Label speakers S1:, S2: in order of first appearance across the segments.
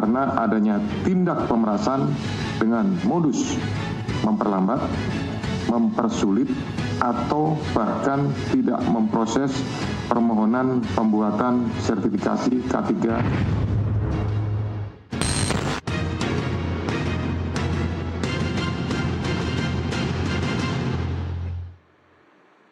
S1: karena adanya tindak pemerasan dengan modus memperlambat, mempersulit, atau bahkan tidak memproses permohonan pembuatan sertifikasi K3.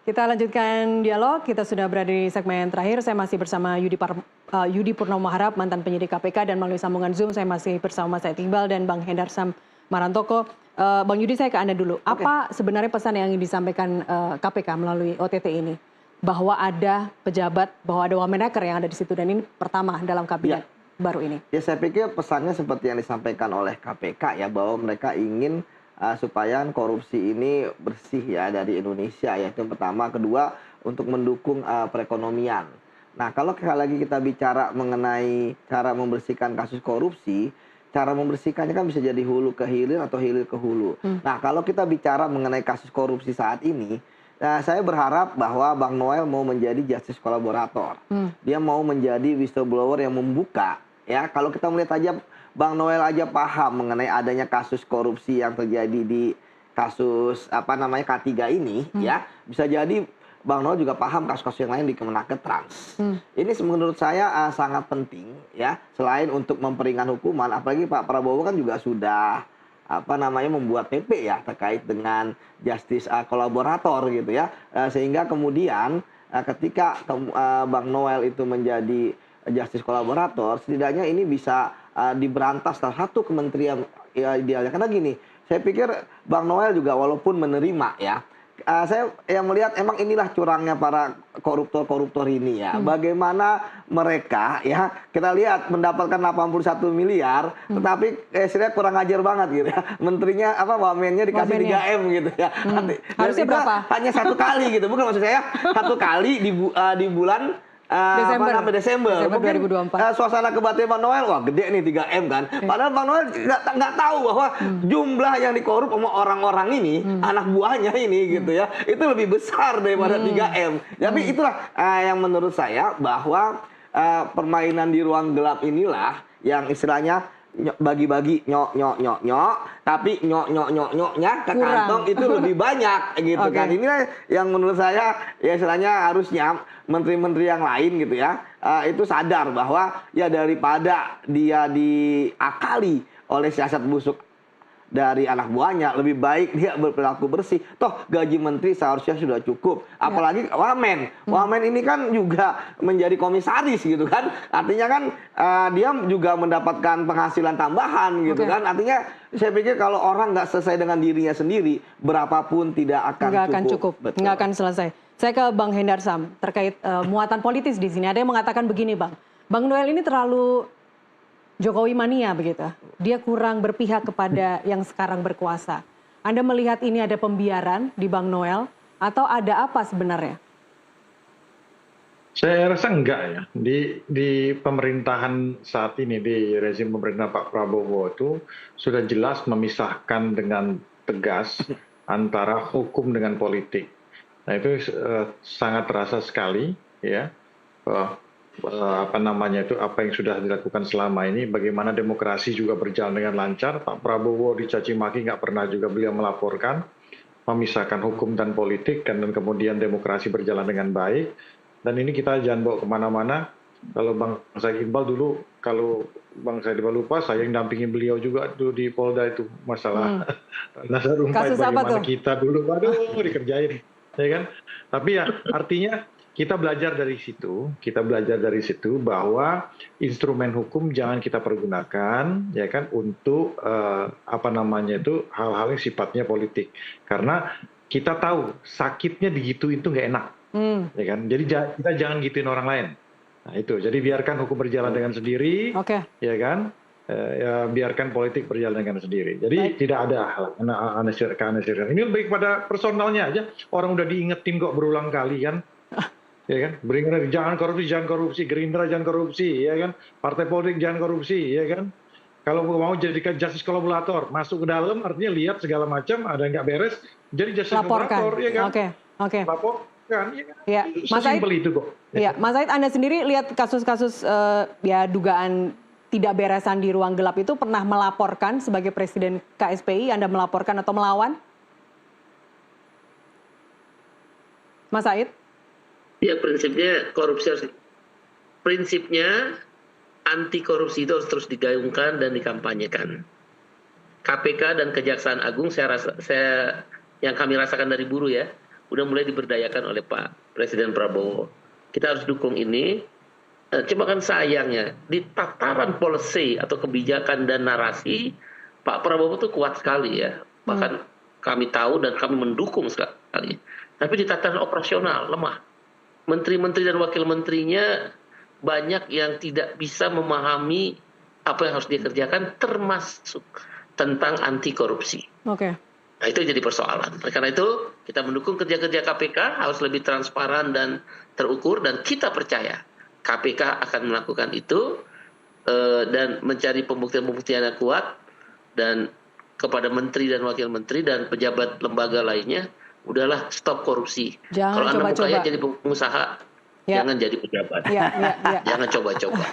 S2: Kita lanjutkan dialog, kita sudah berada di segmen terakhir. Saya masih bersama Yudi Purnomo Harap, mantan penyidik KPK, dan melalui sambungan Zoom saya masih bersama Mas Said Iqbal dan Bang Hendar Sam Marantoko. Bang Yudi, saya ke Anda dulu. Apa sebenarnya pesan yang ingin disampaikan KPK melalui OTT ini? Bahwa ada pejabat, bahwa ada wamenaker yang ada di situ, dan ini pertama dalam kabinet baru ini.
S3: Ya, saya pikir pesannya seperti yang disampaikan oleh KPK ya, bahwa mereka ingin supaya korupsi ini bersih ya dari Indonesia ya, itu yang pertama. Kedua, untuk mendukung perekonomian. Nah, kalau sekali lagi kita bicara mengenai cara membersihkan kasus korupsi, cara membersihkannya kan bisa jadi hulu ke hilir atau hilir ke hulu. Nah, kalau kita bicara mengenai kasus korupsi saat ini, saya berharap bahwa Bang Noel mau menjadi justice kolaborator. Dia mau menjadi whistleblower yang membuka ya. Kalau kita melihat aja Bang Noel aja paham mengenai adanya kasus korupsi yang terjadi di kasus K3 ini ya, bisa jadi Bang Noel juga paham kasus-kasus yang lain di Kemenaker Trans. Ini menurut saya sangat penting ya, selain untuk memperingan hukuman, apalagi Pak Prabowo kan juga sudah membuat PP ya terkait dengan justice kolaborator gitu ya, sehingga kemudian ketika Bang Noel itu menjadi justice kolaborator, setidaknya ini bisa diberantas salah satu kementerian ya, idealnya. Karena gini, saya pikir Bang Noel juga walaupun menerima ya, saya yang melihat emang inilah curangnya para koruptor-koruptor ini ya. Bagaimana mereka ya, kita lihat mendapatkan 81 miliar, tetapi istilahnya kurang ajar banget gitu ya. Menterinya wamennya dikasih 3M gitu ya.
S2: Harusnya berapa?
S3: Hanya satu kali gitu, bukan maksud saya satu kali di bulan Desember
S2: 2024.
S3: Suasana kebatinan Bang Noel, wah gede nih 3M kan. Padahal Bang Noel nggak tahu bahwa jumlah yang dikorup sama orang-orang ini, anak buahnya ini gitu ya, itu lebih besar daripada 3M. Tapi itulah yang menurut saya bahwa permainan di ruang gelap inilah yang istilahnya bagi-bagi nyok, tapi nyoknya ke kantong itu lebih banyak gitu kan. Inilah yang menurut saya ya istilahnya harusnya menteri-menteri yang lain gitu ya, itu sadar bahwa ya daripada dia diakali oleh siasat busuk dari anak buahnya, lebih baik dia berperilaku bersih. Toh gaji menteri seharusnya sudah cukup. Apalagi wamen. Wamen ini kan juga menjadi komisaris gitu kan. Artinya kan dia juga mendapatkan penghasilan tambahan gitu kan. Artinya saya pikir kalau orang nggak selesai dengan dirinya sendiri, berapapun tidak akan cukup.
S2: Nggak akan selesai. Saya ke Bang Hendar Sam terkait muatan politis di sini. Ada yang mengatakan begini, Bang Noel ini terlalu Jokowi mania begitu. Dia kurang berpihak kepada yang sekarang berkuasa. Anda melihat ini ada pembiaran di Bang Noel atau ada apa sebenarnya?
S4: Saya rasa enggak ya. Di pemerintahan saat ini, di rezim pemerintahan Pak Prabowo itu sudah jelas memisahkan dengan tegas antara hukum dengan politik. Nah itu sangat terasa sekali ya. Apa yang sudah dilakukan selama ini, bagaimana demokrasi juga berjalan dengan lancar. Pak Prabowo dicaci maki nggak pernah juga beliau melaporkan, memisahkan hukum dan politik, dan kemudian demokrasi berjalan dengan baik. Dan ini kita jangan bawa kemana-mana. Kalau Bang Said Iqbal dulu, kalau Bang Said Iqbal lupa, saya yang dampingin beliau juga dulu di Polda itu masalah dasar rumput bagaimana kita dulu, waduh dikerjain, ya kan? Tapi ya artinya kita belajar dari situ bahwa instrumen hukum jangan kita pergunakan ya kan untuk hal-hal yang sifatnya politik, karena kita tahu sakitnya digituin itu nggak enak, ya kan. Jadi kita jangan gituin orang lain. Nah itu, jadi biarkan hukum berjalan dengan sendiri, ya kan. Ya, biarkan politik berjalan dengan sendiri. Jadi tidak ada keanesiran. Ini lebih pada personalnya aja. Orang udah diingetin kok berulang kali kan. Ya kan, jangan korupsi, Gerindra jangan korupsi, ya kan, partai politik jangan korupsi, ya kan. Kalau mau jadikan justice kolaborator, masuk ke dalam, artinya lihat segala macam, ada yang nggak beres, jadi justice kolaborator, ya kan. Laporkan, ya kan.
S2: Ya, Mas Said,
S4: sesimpel itu kok.
S2: Ya, Mas Said, Anda sendiri lihat kasus-kasus ya dugaan ketidakberesan di ruang gelap itu pernah melaporkan sebagai Presiden KSPI, Anda melaporkan atau melawan? Mas Said?
S5: Ya, prinsipnya anti korupsi itu harus terus digaungkan dan dikampanyekan. KPK dan Kejaksaan Agung yang kami rasakan dari buruh ya, udah mulai diberdayakan oleh Pak Presiden Prabowo. Kita harus dukung ini. Cuma kan sayangnya di tataran policy atau kebijakan dan narasi Pak Prabowo itu kuat sekali ya. Bahkan kami tahu dan kami mendukung sekali. Tapi di tataran operasional lemah. Menteri-menteri dan wakil menterinya banyak yang tidak bisa memahami apa yang harus dikerjakan, termasuk tentang anti korupsi.
S2: Oke.
S5: Nah, itu jadi persoalan. Karena itu kita mendukung kerja-kerja KPK harus lebih transparan dan terukur, dan kita percaya KPK akan melakukan itu dan mencari pembuktian-pembuktian yang kuat, dan kepada menteri dan wakil menteri dan pejabat lembaga lainnya, udahlah stop korupsi. Kalau Anda mukanya jadi pengusaha, jangan jadi pejabat. Jangan coba-coba.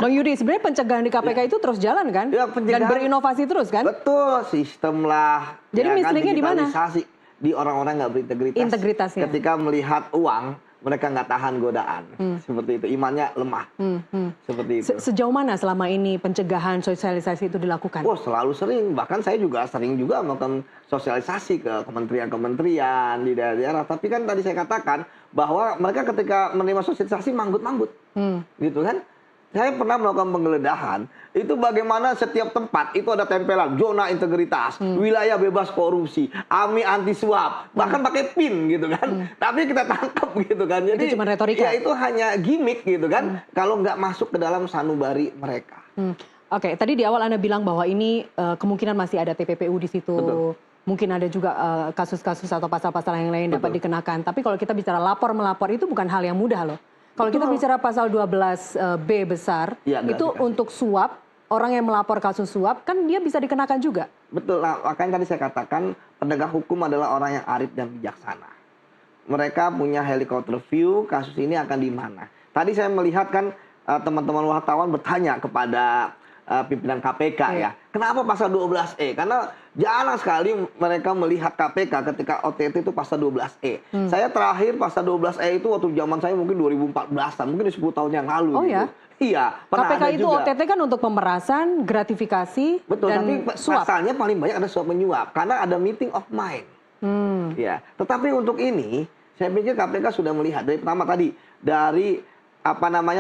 S2: Bang Yudi, sebenarnya pencegahan di KPK itu terus jalan kan?
S3: Ya,
S2: dan berinovasi terus kan?
S3: Betul, sistem lah.
S2: Jadi mislinya di mana?
S3: Di orang-orang nggak berintegritas.
S2: Integritasnya.
S3: Ketika melihat uang, mereka nggak tahan godaan. Seperti itu, imannya lemah. Seperti itu.
S2: Sejauh mana selama ini pencegahan sosialisasi itu dilakukan?
S3: Oh, selalu sering. Bahkan saya juga sering juga melakukan sosialisasi ke kementerian-kementerian di daerah-daerah. Tapi kan tadi saya katakan bahwa mereka ketika menerima sosialisasi manggut-manggut. Gitu kan. Saya pernah melakukan penggeledahan, itu bagaimana setiap tempat itu ada tempelan zona integritas, wilayah bebas korupsi, AMI anti suap, bahkan pakai PIN gitu kan. Tapi kita tangkap gitu kan. Jadi
S2: itu cuma retorika.
S3: Ya itu hanya gimmick gitu kan. Kalau nggak masuk ke dalam sanubari mereka.
S2: Oke, tadi di awal Anda bilang bahwa ini kemungkinan masih ada TPPU di situ. Betul. Mungkin ada juga kasus-kasus atau pasal-pasal yang lain dapat dikenakan. Tapi kalau kita bicara lapor-melapor itu bukan hal yang mudah loh. Kalau kita bicara pasal 12B besar, ya, itu untuk suap, orang yang melapor kasus suap, kan dia bisa dikenakan juga.
S3: Betul, nah, makanya tadi saya katakan penegak hukum adalah orang yang arif dan bijaksana. Mereka punya helikopter view, kasus ini akan di mana. Tadi saya melihat kan teman-teman wartawan bertanya kepada pimpinan KPK ya. Kenapa pasal 12E? Karena jarang sekali mereka melihat KPK ketika OTT itu pasal 12E. Saya terakhir pasal 12E itu waktu zaman saya mungkin 2014-an, mungkin 10 tahun yang lalu.
S2: Oh
S3: gitu.
S2: Ya?
S3: Iya.
S2: KPK itu juga. OTT kan untuk pemerasan, gratifikasi,
S3: betul,
S2: dan
S3: tapi
S2: suap.
S3: pasalnya paling banyak ada suap menyuap. Karena ada meeting of mind. Ya. Tetapi untuk ini, saya pikir KPK sudah melihat. Dari pertama tadi, dari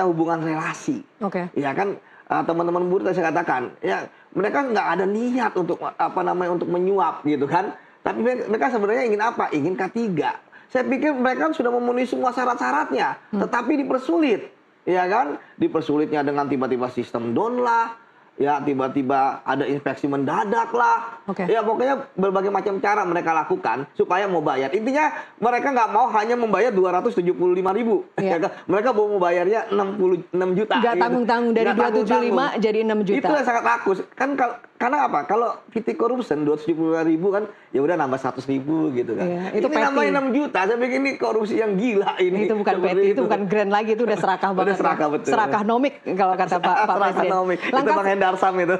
S3: hubungan relasi.
S2: Oke.
S3: Ya kan, teman-teman buruh tadi saya katakan, ya mereka nggak ada niat untuk untuk menyuap gitu kan, tapi mereka sebenarnya ingin apa? Ingin K3. Saya pikir mereka sudah memenuhi semua syarat-syaratnya, tetapi dipersulit, ya kan? Dipersulitnya dengan tiba-tiba sistem down lah, ya tiba-tiba ada inspeksi mendadak lah, ya pokoknya berbagai macam cara mereka lakukan supaya mau bayar. Intinya mereka nggak mau hanya membayar 275.000, ya kan? Mereka mau membayarnya 66 juta.
S2: Nggak tanggung-tanggung dari 275 jadi 6 juta.
S3: Itu yang sangat rakus kan. Karena apa? Kalau PT Corruption 275.000 kan, ya udah nambah 100.000 gitu kan.
S2: Itu
S3: ini namanya 6 juta. Saya pikir ini korupsi yang gila ini.
S2: Itu bukan PT, itu bukan grand lagi, itu udah serakah banget.
S3: Udah serakah, betul.
S2: Serakah nomik kalau kata Pak Presiden.
S3: Itu Bang Hendarsam itu.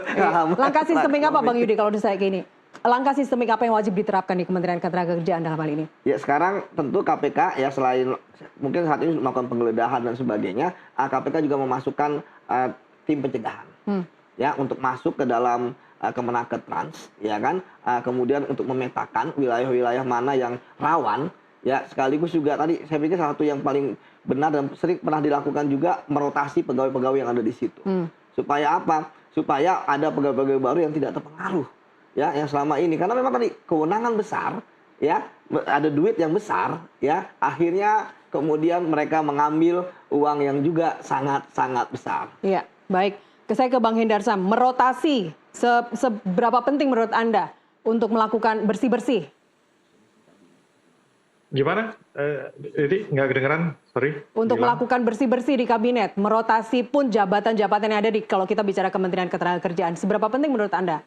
S2: Langkah sistemik apa Bang Yudi kalau saya kayak gini? Langkah sistemik apa yang wajib diterapkan di Kementerian Ketenagakerjaan dalam hal ini? Ya
S3: sekarang tentu KPK ya selain mungkin saat ini melakukan penggeledahan dan sebagainya, KPK juga memasukkan tim pencegahan. Ya untuk masuk ke dalam Kemenaker Trans, ya kan, kemudian untuk memetakan wilayah-wilayah mana yang rawan, ya sekaligus juga tadi saya pikir salah satu yang paling benar dan sering pernah dilakukan juga merotasi pegawai-pegawai yang ada di situ, supaya apa? Supaya ada pegawai-pegawai baru yang tidak terpengaruh, ya yang selama ini, karena memang tadi kewenangan besar, ya ada duit yang besar, ya akhirnya kemudian mereka mengambil uang yang juga sangat-sangat besar.
S2: Iya, baik. Saya ke Bang Hendarsam, merotasi seberapa penting menurut Anda untuk melakukan bersih-bersih?
S4: Gimana? Jadi nggak kedengeran, sorry.
S2: Untuk melakukan bersih-bersih di kabinet, merotasi pun jabatan-jabatan yang ada di, kalau kita bicara Kementerian Ketenagakerjaan, seberapa penting menurut Anda?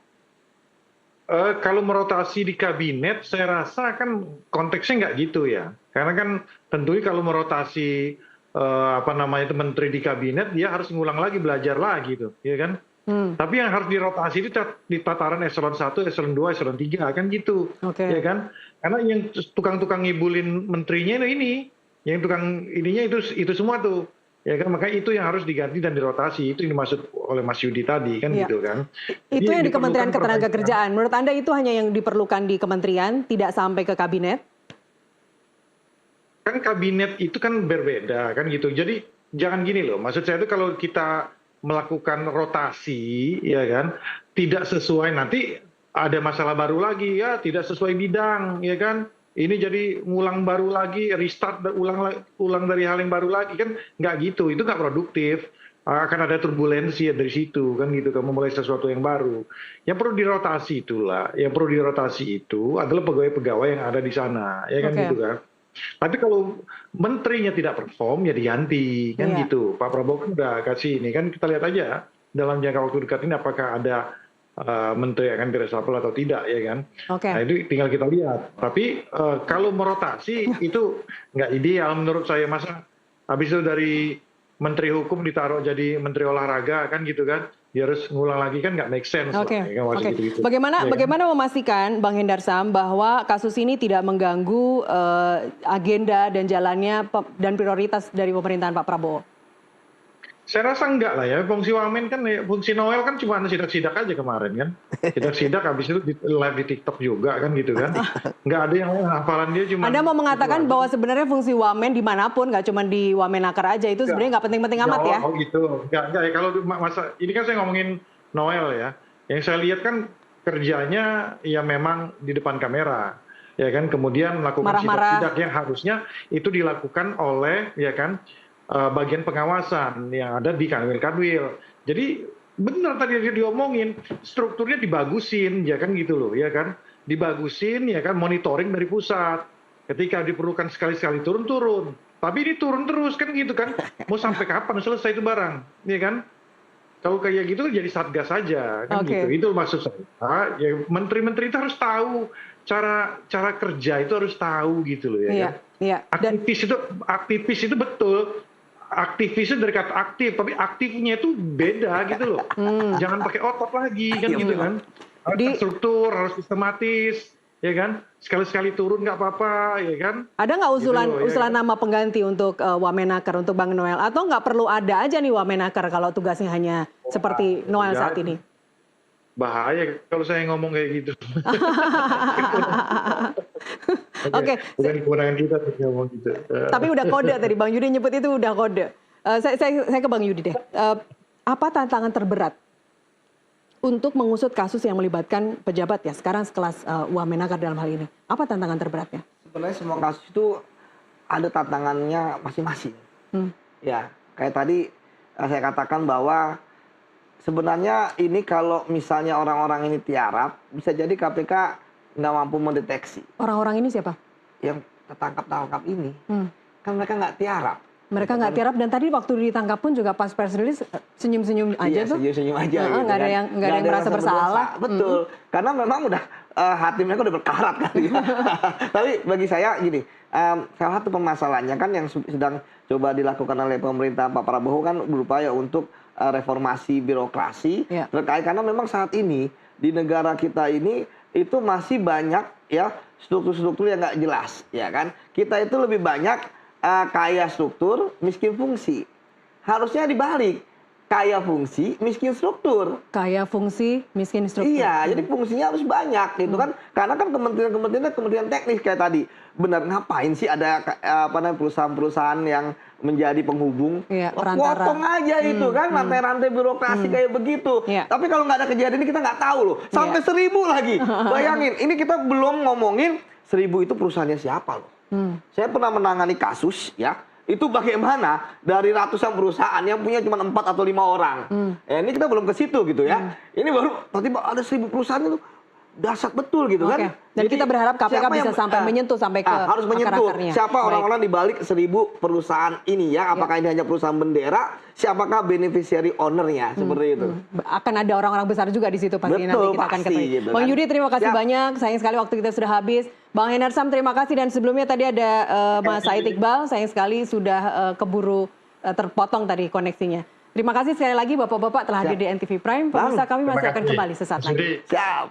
S4: Kalau merotasi di kabinet, saya rasa kan konteksnya nggak gitu ya. Karena kan tentunya kalau merotasi apa namanya itu menteri di kabinet, dia harus ngulang lagi, belajar lagi tuh, ya kan? Tapi yang harus dirotasi itu di tataran eselon 1, eselon 2, eselon 3 kan gitu, ya kan? Karena yang tukang-tukang ngibulin menterinya ini, yang tukang ininya itu semua tuh, ya kan? Makanya itu yang harus diganti dan dirotasi, itu yang dimaksud oleh Mas Yudi tadi kan gitu kan?
S2: Itu yang di Kementerian Ketenagakerjaan. Menurut Anda itu hanya yang diperlukan di kementerian, tidak sampai ke kabinet?
S4: Kan kabinet itu kan berbeda kan gitu. Jadi jangan gini loh, maksud saya itu kalau kita melakukan rotasi, ya kan, tidak sesuai nanti ada masalah baru lagi ya, tidak sesuai bidang, ya kan. Ini jadi ngulang baru lagi, restart, ulang dari hal yang baru lagi kan, nggak gitu. Itu nggak produktif. Akan ada turbulensi dari situ kan gitu, kamu mulai sesuatu yang baru. Yang perlu dirotasi itulah, yang perlu dirotasi itu adalah pegawai-pegawai yang ada di sana, ya kan gitu kan. Tapi kalau menterinya tidak perform ya diganti kan gitu. Pak Prabowo kan udah kasih ini kan, kita lihat aja dalam jangka waktu dekat ini apakah ada menteri yang akan diresapel atau tidak, ya kan. Nah itu tinggal kita lihat. Tapi kalau merotasi itu nggak ideal menurut saya. Masa habis itu dari menteri hukum ditaruh jadi menteri olahraga kan gitu kan, dia harus ngulang lagi kan nggak make sense. Gitu.
S2: Bagaimana memastikan Bang Hendar Sam bahwa kasus ini tidak mengganggu agenda dan jalannya dan prioritas dari pemerintahan Pak Prabowo?
S4: Saya rasa enggak lah ya, fungsi Wamen kan, fungsi Noel kan cuma sidak-sidak aja kemarin kan. Sidak-sidak habis itu live di TikTok juga kan gitu kan. Enggak ada yang hafalan dia cuma. Anda
S2: mau mengatakan bahwa sebenarnya fungsi Wamen dimanapun, nggak cuma di Wamenaker aja, itu sebenarnya nggak penting-penting amat ya?
S4: Oh gitu, enggak ya, kalau masa, ini kan saya ngomongin Noel ya. Yang saya lihat kan kerjanya ya memang di depan kamera. Ya kan, kemudian melakukan sidak-sidak yang harusnya itu dilakukan oleh ya kan bagian pengawasan yang ada di Kanwil. Jadi benar tadi dia diomongin, strukturnya dibagusin, ya kan gitu loh, ya kan, dibagusin, ya kan, monitoring dari pusat. Ketika diperlukan sekali-sekali turun-turun, tapi ini turun terus kan gitu kan, mau sampai kapan selesai itu barang, ya kan? Kalau kayak gitu jadi satgas saja, kan gitu. Itu maksud saya. Ya menteri-menteri itu harus tahu cara kerja itu harus tahu gitu loh, ya kan? Aktivis itu betul. Aktivis itu dari kata aktif, tapi aktifnya itu beda gitu loh. Jangan pakai otot lagi kan gitu kan. Harus terstruktur, harus sistematis, ya kan. Sekali-sekali turun nggak apa-apa, ya kan.
S2: Ada nggak usulan nama pengganti untuk Wamenaker, untuk Bang Noel? Atau nggak perlu ada aja nih Wamenaker kalau tugasnya hanya seperti Noel saat ini?
S4: Bahaya kalau saya ngomong kayak gitu. Bukan kewenangan kita ngomong gitu.
S2: Tapi udah kode tadi Bang Yudi nyebut itu udah kode. Saya ke Bang Yudi deh. Apa tantangan terberat untuk mengusut kasus yang melibatkan pejabat ya sekarang sekelas Wamenaker dalam hal ini? Apa tantangan terberatnya?
S3: Sebenarnya semua kasus itu ada tantangannya masing-masing. Ya, kayak tadi saya katakan bahwa sebenarnya ini kalau misalnya orang-orang ini tiarap, bisa jadi KPK nggak mampu mendeteksi.
S2: Orang-orang ini siapa?
S3: Yang tertangkap ini. Kan mereka nggak tiarap.
S2: Mereka nggak tiarap, dan tadi waktu ditangkap pun juga pas press release senyum-senyum aja tuh.
S3: Senyum-senyum aja.
S2: Nggak ada yang merasa bersalah.
S3: Betul. Karena memang udah hati mereka udah berkarat kali ya. Tapi bagi saya gini, salah satu permasalahannya kan yang sedang coba dilakukan oleh pemerintah Pak Prabowo kan berupaya untuk reformasi birokrasi terkait, karena memang saat ini di negara kita ini itu masih banyak ya struktur-struktur yang nggak jelas, ya kan. Kita itu lebih banyak kaya struktur, miskin fungsi. Harusnya dibalik, kaya fungsi, miskin struktur.
S2: Kaya fungsi, miskin struktur.
S3: Iya, jadi fungsinya harus banyak gitu kan. Karena kan kementerian teknis kayak tadi. Benar, ngapain sih ada perusahaan-perusahaan yang menjadi penghubung? Potong aja itu kan, rantai-rantai birokrasi kayak begitu. Tapi kalau nggak ada kejadian ini kita nggak tahu loh. Sampai 1000 lagi. Bayangin, ini kita belum ngomongin 1000 itu perusahaannya siapa loh. Saya pernah menangani kasus ya. Itu bagaimana dari ratusan perusahaan yang punya cuma 4 atau 5 orang. Ini kita belum ke situ gitu ya. Ini baru tiba-tiba ada 1000 perusahaan itu. Dahsyat betul gitu kan.
S2: Dan jadi, kita berharap KPK bisa sampai menyentuh sampai ke
S3: harus menyentuh siapa orang-orang di balik 1000 perusahaan ini ya. Apakah ini hanya perusahaan bendera, siapakah beneficiary owner-nya, seperti itu.
S2: Akan ada orang-orang besar juga di situ pasti.
S3: Betul,
S2: nanti kita akan ketemu. Gitu, Bang Yudi, terima kasih banyak. Sayang sekali waktu kita sudah habis. Bang Hendarsam, terima kasih. Dan sebelumnya tadi ada Mas Said Iqbal, sayang sekali sudah keburu terpotong tadi koneksinya. Terima kasih sekali lagi Bapak-Bapak telah hadir di NTV Prime. Pemirsa, kami masih akan kembali sesaat lagi.
S3: Siap.